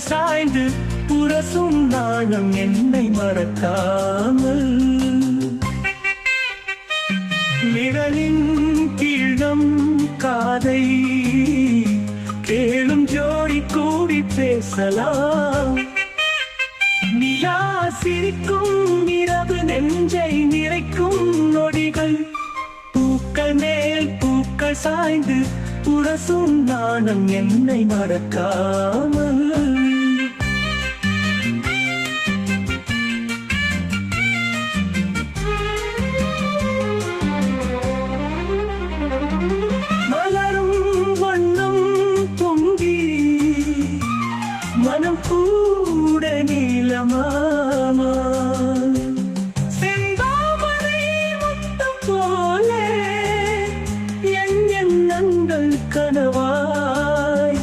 சாய்ந்து புரசும் நாணம் என்னை மறக்காமல் நிழலின் கீழம் காதை கேளும் ஜோடி கூடி பேசலாம் நிலா சிரிக்கும் இரவு நெஞ்சை நிறைக்கும் நொடிகள் பூக்கள் மேல் பூக்கள் சாய்ந்து புரசும் நாணம் என்னை மறக்காமல் மனம் கூட நீளமாமா செந்தாமரை முத்தம் போல என் எண்ணங்கள் கனவாய்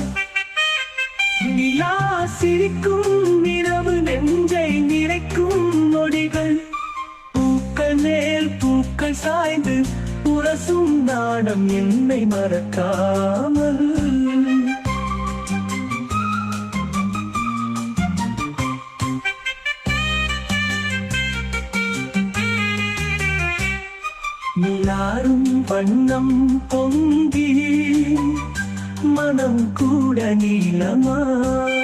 நிலா சிரிக்கும் இரவு நெஞ்சை நிறைக்கும் நொடிகள் பூக்கள் மேல் பூக்கள் சாய்ந்து புரசும் நாணம் என்னை மறக்காமல் நிலாரும் வண்ணம் பொங்கி மனம் கூட நீளமாய்